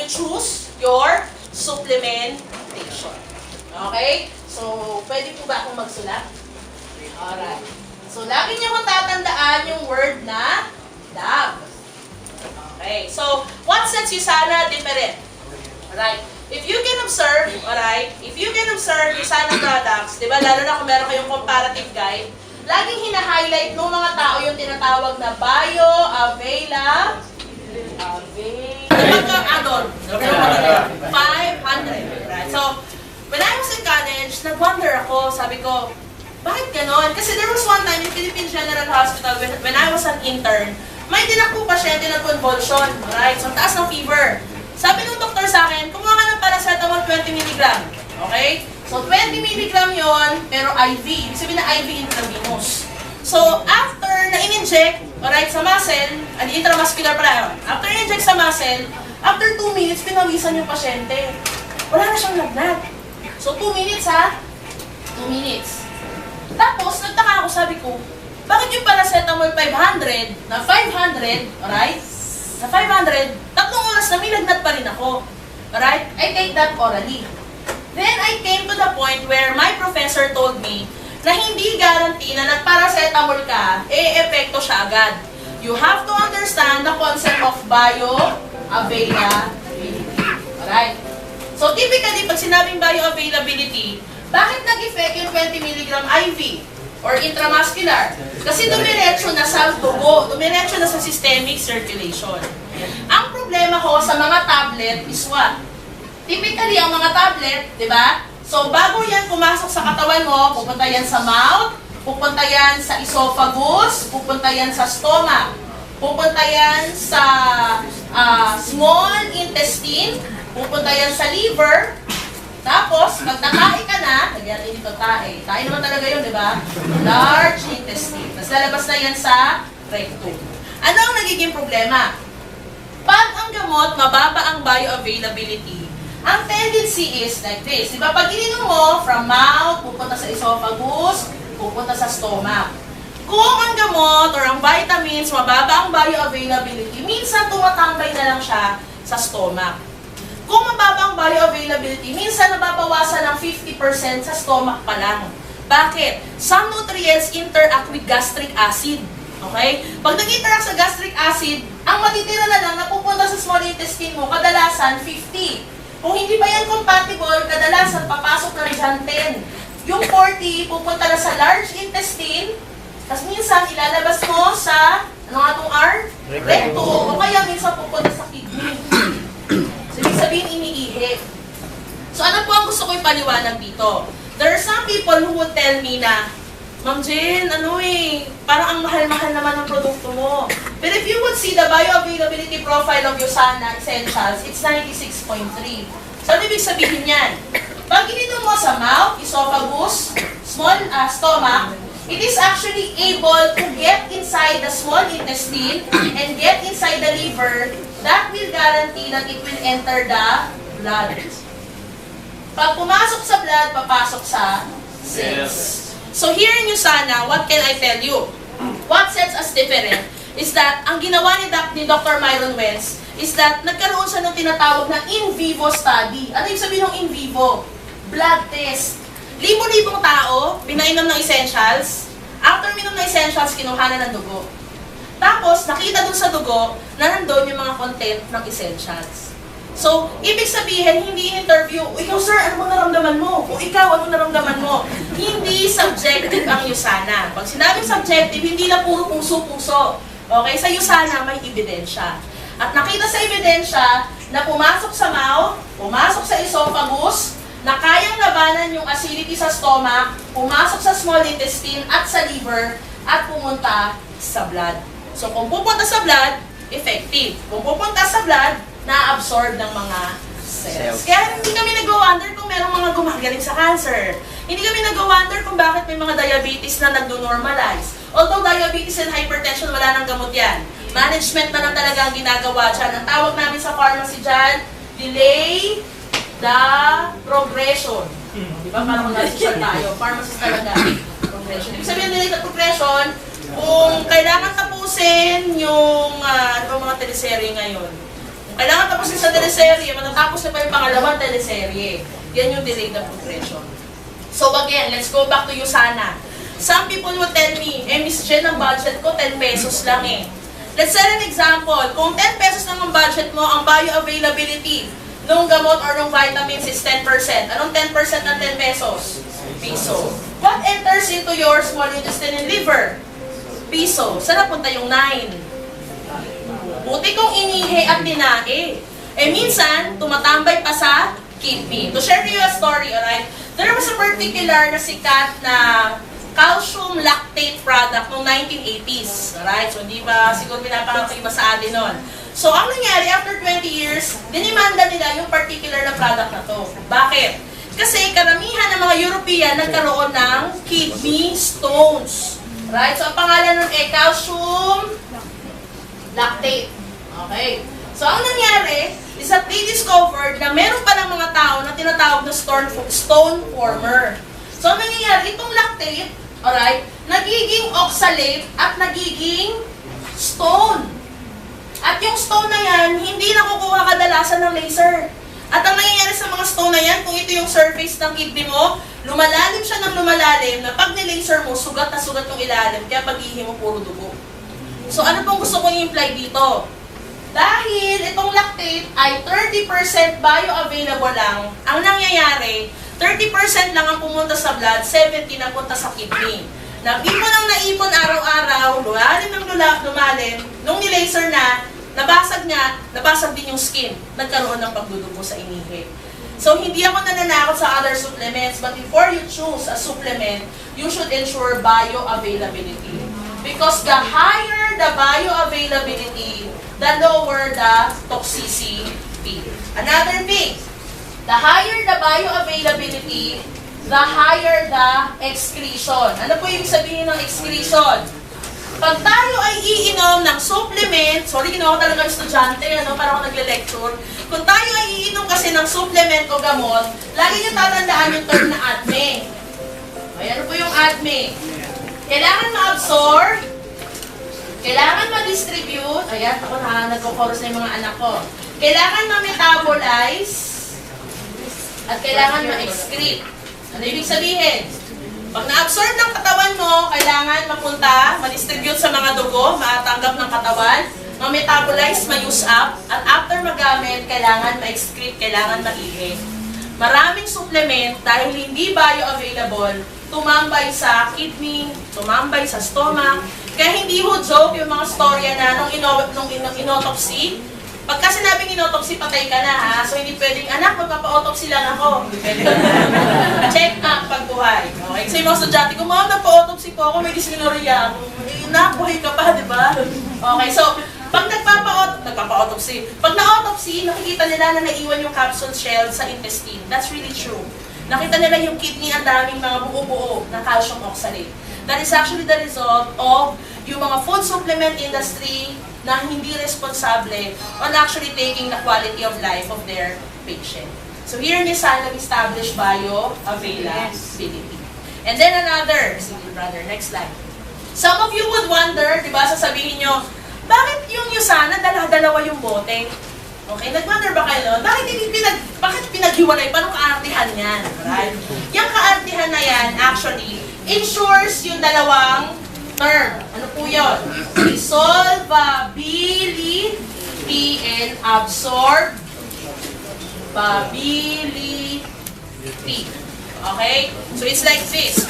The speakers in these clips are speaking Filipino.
choose your supplementation. Okay? So, pwede po ba akong magsulat? Alright. So, lagi niyo kong tatandaan yung word na lab. Okay. So, what sets you sana different? Alright. If you can observe, alright, if you can observe yung sana products, di ba, lalo na kung meron kayong comparative guide, laging hina-highlight ng mga tao yung tinatawag na Magka-add-on. 500. Right? So, when I was in college, nag-wonder ako, sabi ko, bakit ganon? Kasi there was one time in Philippine General Hospital, when I was an intern, may dinakpo pasyente ng convulsion. Right? So, taas ng fever. Sabi ng doktor sa akin, kumuha ka ng paracetamol 20 mg. Okay? So, 20 mg yon pero IV. Ibig sabihin na IV intravenous. So, after na in-inject, alright, sa muscle, intramuscular pala yun. After in-inject sa muscle, after 2 minutes, pinawisan yung pasyente. Wala na siyang lagnat. So, 2 minutes ha? 2 minutes. Tapos, nagtaka ako, sabi ko, bakit yung paracetamol 500, na 500, alright? Sa 500, 3 oras na may lagnat pa rin ako. Alright? I take that orally. Then, I came to the point where my professor told me na hindi guarantee na nag-paracetamol ka, epekto siya agad. You have to understand the concept of bioavailability. Alright? So, typically, pag sinabing bioavailability, bakit nag-effect yung 20 mg IV or intramuscular? Kasi dumiretso na sa dugo, dumiretso na sa systemic circulation. Ang problema ko sa mga tablet is what? Typically, ang mga tablet, di ba? So, bago yan pumasok sa katawan mo, pupunta yan sa mouth, pupunta yan sa esophagus, pupunta yan sa stomach, pupunta yan sa small intestine, pupunta yan sa liver, tapos, pag nakain ka na, lagyan natin dito tae. Tae naman talaga yun, di ba? Large intestine. Tapos lalabas na yan sa rectum. Ano ang nagiging problema? Pag ang gamot, mababa ang bioavailability, ang tendency is like this. Di ba? Pag ininom mo, from mouth, pupunta sa esophagus, pupunta sa stomach. Kung ang gamot or ang vitamins, mababa ang bioavailability, minsan tumatambay na lang siya sa stomach. Kung mababa ang bioavailability, minsan nababawasan ng 50% sa stomach pa lang. Bakit? Some nutrients interact with gastric acid. Okay? Pag nag-interact sa gastric acid, ang matitira na lang na pupunta sa small intestine mo, kadalasan 50. Kung hindi pa yan compatible, kadalasan papasok na dyan 10. Yung 40, pupunta na sa large intestine, tapos minsan ilalabas mo sa, ano nga itong R? Rectum. O kaya minsan pupunta sa kidney. So, ibig sabihin, iniihi. So, ano po ang gusto ko ipaliwanag dito? There are some people who would tell me na, Ma'am Jen, parang ang mahal-mahal naman ng produkto mo. But if you would see the bioavailability profile of Usana Essentials, it's 96.3. So, ano ibig sabihin yan? Pag ininom mo sa mouth, esophagus, small stomach, it is actually able to get inside the small intestine and get inside the liver. That will guarantee that it will enter the blood. Pag pumasok sa blood, papasok sa cells. So here in Usana, what can I tell you? What sets us different is that ang ginawa ni Dr. Myron Wells is that nagkaroon siya ng tinatawag na in vivo study. Ano yung sabihin ng in vivo? Blood test. Libo-libong tao, pinainom ng essentials. After minom ng essentials, kinuha na ng dugo. Tapos, nakita dun sa dugo na nandun yung mga content ng essentials. So, ibig sabihin, hindi interview, ikaw sir, ano bang naramdaman mo? O ikaw, ano naramdaman mo? Hindi subjective ang Usana. Pag sinabing subjective, hindi na puro puso-puso. Okay? Sa Usana, may ebidensya. At nakita sa ebidensya na pumasok sa mouth, pumasok sa esophagus, na kayang labanan yung acidity sa stomach, pumasok sa small intestine at sa liver, at pumunta sa blood. So, kung pupunta sa blood, effective. Kung pupunta sa blood, na-absorb ng mga cells. Kaya hindi kami nag-wonder kung merong mga gumagaling sa cancer. Hindi kami nag-wonder kung bakit may mga diabetes na nagdo-normalize. Although diabetes and hypertension, wala nang gamot yan. Management na lang talaga ang ginagawa dyan. Ang tawag namin sa pharmacy dyan, delay the progression. Di ba? Parang mag-social tayo. Pharmacist talaga. Progression. Ibig sabihin, delay the progression, kung kailangan tapusin yung, ano ba mga teleserye ngayon? Kailangan tapusin sa teleserye, matatapos na pa yung pangalawang teleserye. Yan yung delayed na progression. So again, let's go back to Usana. Some people will tell me, Miss Jen, ang budget ko 10 pesos lang eh. Let's set an example. Kung 10 pesos lang ang budget mo, ang bioavailability nung gamot or nung vitamins is 10%. Anong 10% ng 10 pesos? Piso. What enters into your small intestine and liver? Piso. Saan napunta yung 9? Buti kong inihi at tinae. Minsan, tumatambay pa sa kidney. To share you a story, alright? There was a particular na sikat na calcium lactate product noong 1980s. Alright? So, hindi ba siguro pinapakaiba sa atin nun. So, ang nangyari, after 20 years, dinimanda nila yung particular na product na to. Bakit? Kasi karamihan ng mga European nagkaroon ng kidney stones. Right? So, ang pangalan nun ay calcium lactate. Okay. So, ang nangyari is that they discovered na meron pa ng mga tao na tinatawag na stone former. So, ang nangyayari, itong lactate, alright, nagiging oxalate at nagiging stone. At yung stone na yan, hindi nakukuha kadalasan ng laser. At ang nangyayari sa mga stone na yan, kung ito yung surface ng kidney mo, lumalalim siya ng lumalalim na pag nilaser mo, sugat na sugat yung ilalim, kaya pag-ihi mo puro dugo. So ano pong gusto kong i-imply dito? Dahil itong lactate ay 30% bioavailable lang, ang nangyayari, 30% lang ang pumunta sa blood, 70% na punta sa kidney. Naipon ang naipon araw-araw, lumalim ng lumalim, nung nilaser na, nabasag din yung skin, nagkaroon ng pagdudugo sa inihi. So, hindi ako nananakot sa other supplements, but before you choose a supplement, you should ensure bioavailability. Because the higher the bioavailability, the lower the toxicity. Another thing, the higher the bioavailability, the higher the excretion. Ano po yung sabihin ng excretion? Pag tayo ay iinom ng supplement, sorry, ginawa ko talaga ng estudyante, para ako nagle-lecture. Kung tayo ay iinom kasi ng supplement o gamot, lagi nyo tatandaan yung term na ADME. Okay, ano po yung ADME? Kailangan ma-absorb, kailangan ma-distribute, ayan, ako nagko-chorus na yung mga anak ko. Kailangan ma-metabolize, at kailangan ma-excrete. Ano ibig sabihin? Pag na-absorb ng katawan mo, kailangan mapunta, ma-distribute sa mga dugo, matanggap ng katawan, ma-metabolize, ma-use up, at after magamit, kailangan ma-excrete, kailangan ma-ihi. Maraming supplement, dahil hindi bioavailable, tumambay sa kidney, tumambay sa stomach, kaya hindi ho joke yung mga storya na nung inotopsy. Pagka sinabing inotopsy, patay ka na ha. So hindi pwedeng, anak, magpapa-autopsy lang ako. Hindi pwede. Check up pagbuhay. Okay? Kasi yung mga estudyante ko, ma'am, nagpa-autopsy po ako, may dysmenorrhea. Nabuhay ka pa, di ba? Okay, so, pag nagpapa-autopsy, pag na-autopsy, nakikita nila na naiwan yung capsule shell sa intestine. That's really true. Nakita nila yung kidney, ang daming mga buo-buo ng calcium oxalate. That is actually the result of yung mga food supplement industry na hindi responsable on actually taking the quality of life of their patient. So here in Usana, we established bioavailability. And then another, sige brother, next slide. Some of you would wonder, di ba, sasabihin nyo, bakit yung Usana, dalawa yung bote? Okay, nag-wonder ba kayo? Bakit pinaghiwalay? Paano kaartihan yan? Right? Yung kaartihan na yan, actually, ensures yung dalawang term. Ano po yun? Dissolvability and absorbability. Okay? So it's like this.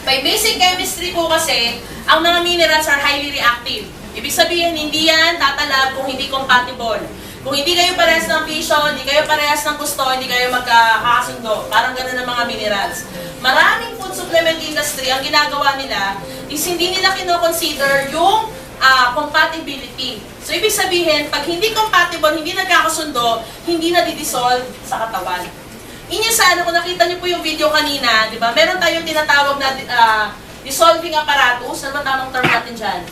By basic chemistry po kasi, ang mga minerals are highly reactive. Ibig sabihin, hindi yan tatalab kung hindi compatible. Kung hindi kayo parehas ng vision, hindi kayo parehas ng gusto, hindi kayo magkakasundo. Parang gano'n ng mga minerals. Maraming food supplement industry, ang ginagawa nila is hindi nila kino-consider yung compatibility. So, ibig sabihin, pag hindi compatible, hindi nagkakasundo, hindi na di-dissolve sa katawan. Inyo sana, kung nakita niyo po yung video kanina, di ba, meron tayong tinatawag na dissolving apparatus. Ano ba tamang term natin dyan?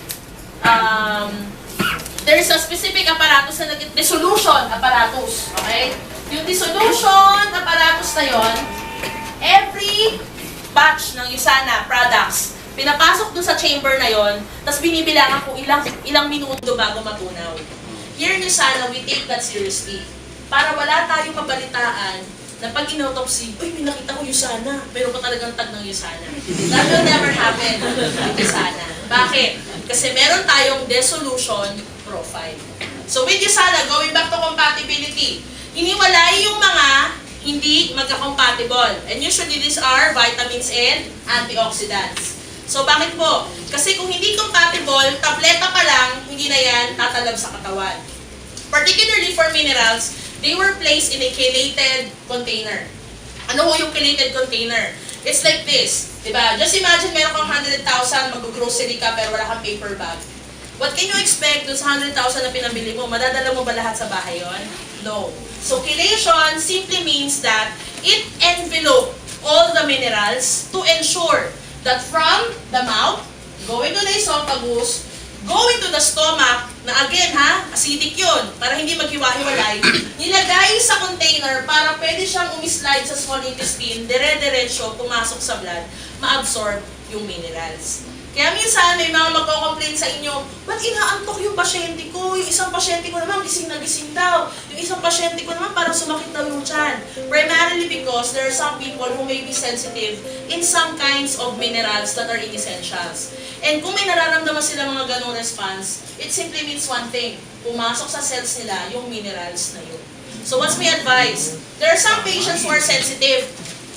There's a specific apparatus na dissolution apparatus. Okay? Yung dissolution apparatus na yon, every batch ng Usana products, pinapasok dun sa chamber na yon, tapos binibilangan kung ilang minuto bago matunaw. here nyo sana, we take that seriously. Para wala tayong mabalitaan na pag in-autopsy, uy, may nakita ko Usana, pero pa talagang tag ng Usana. That will never happen with Usana. Bakit? Kasi meron tayong dissolution profile. So with Usana, going back to compatibility, hiniwalay yung mga hindi magka-compatible. And usually these are vitamins and antioxidants. So bakit po? Kasi kung hindi compatible, tableta pa lang, hindi na yan tatalab sa katawan. Particularly for minerals, they were placed in a chelated container. Ano ho yung chelated container? It's like this, diba? Just imagine meron kang 100,000, mag-grocery ka pero wala kang paper bag. What can you expect dun sa 100,000 na pinamili mo? Madadala mo ba lahat sa bahay yon? No. So chelation simply means that it envelope all the minerals to ensure that from the mouth, going to the esophagus, going to the stomach, na again ha, acidic yun, para hindi maghiwa-hiwalay, nilagay sa container para pwede siyang umislide sa small intestine, dire-diretso, pumasok sa blood, ma-absorb yung minerals. Kaya minsan may mga magko-complain sa inyo, ba't inaantok yung pasyente ko? Yung isang pasyente ko naman gising na gising daw. Yung isang pasyente ko naman parang sumakit daw yung tiyan. Primarily because there are some people who may be sensitive in some kinds of minerals that are in essentials. And kung may nararamdaman sila mga ganong response, it simply means one thing, pumasok sa cells nila yung minerals na yun. So what's my advice? There are some patients who are sensitive.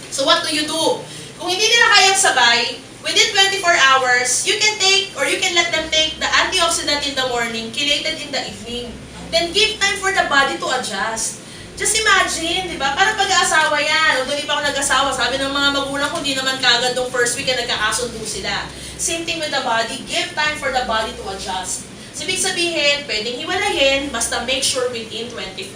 So what do you do? Kung hindi nila kayang sabay, within 24 hours, you can take or you can let them take the antioxidant in the morning, chelated in the evening. Then give time for the body to adjust. Just imagine, di ba? Parang pag-aasawa yan. Although di pa ako nag-asawa, sabi ng mga magulang ko, di naman kagad nung first week na nagkakasundo sila. Same thing with the body. Give time for the body to adjust. So, ibig sabihin, pwedeng hiwalayin, basta make sure within 24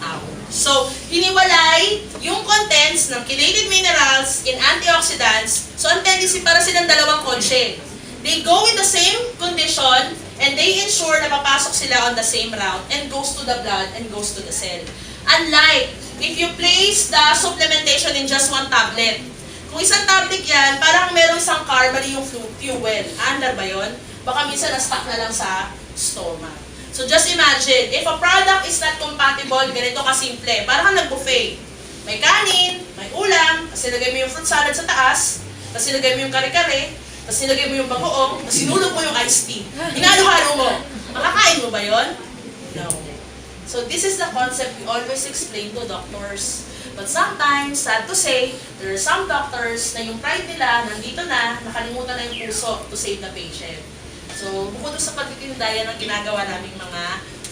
hours. So, hiniwalay yung contents ng chelated minerals in antioxidants. So, ang tendency para silang dalawang kotse. They go in the same condition and they ensure na papasok sila on the same route and goes to the blood and goes to the cell. Unlike, if you place the supplementation in just one tablet. Kung isang tablet yan, parang meron isang car, mali yung fuel. Under ba yun? Baka minsan na-stuck na lang sa stomach. So just imagine, if a product is not compatible, ganito kasimple. Parang nag-buffet. May kanin, may ulam, tapos nilagay mo yung fruit salad sa taas, tapos nilagay mo yung kare-kare, tapos nilagay mo yung bagoong, tapos sinulog mo yung iced tea. Hinalo-halo mo. Makakain mo ba yun? No. So this is the concept we always explain to doctors. But sometimes, sad to say, there are some doctors na yung pride nila, nandito na, nakalimutan na yung puso to save the patient. So, bukod sa pagtitindaya ng ginagawa naming mga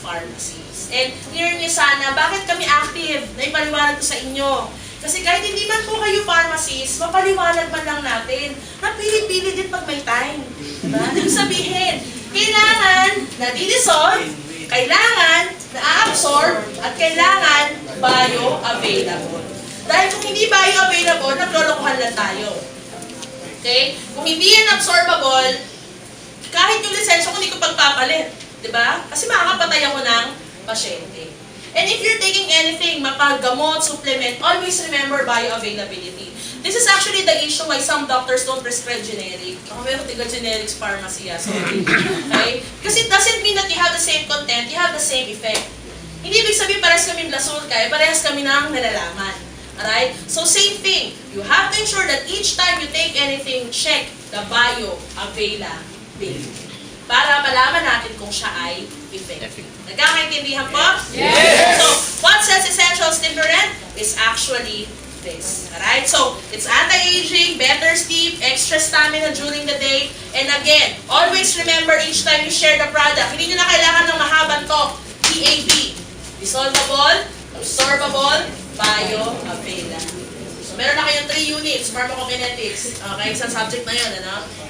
pharmacies. And clear niyo sana, bakit kami active? Naipaliwanag ko sa inyo. Kasi kahit hindi man po kayo pharmacist, mapaliwanag man lang natin. Napili-pili din pag may time. Diba? Ibig sabihin, kailangan na-dissolve, kailangan na-absorb, at kailangan bioavailable. Dahil kung hindi bioavailable, naglolokohan lang tayo. Okay? Kung hindi yan absorbable, kahit yung lisensya ko hindi ko pagpapalit. Diba? Kasi makakapatay ako ng pasyente. And if you're taking anything, mapaggamot, supplement, always remember bioavailability. This is actually the issue why some doctors don't prescribe generic. Ako meron tiga generics pharmacy, sorry. Okay? Because it doesn't mean that you have the same content, you have the same effect. Hindi ibig sabihin parehas kami blasulka, parehas kami ng nalalaman. Alright? So same thing. You have to ensure that each time you take anything, check the bioavailability. Para malaman natin kung siya ay effective. Nagkakaintindihan po? Yes! So, what Cells Essentials Timberent is actually this. Alright? So, it's anti-aging, better sleep, extra stamina during the day, and again, always remember each time you share the product, hindi nyo na kailangan ng mahabang talk. DAB. Dissolvable, absorbable, bioavailable. So, meron na kayong 3 units, pharmacokinetics. Okay, isang subject na yun, ano?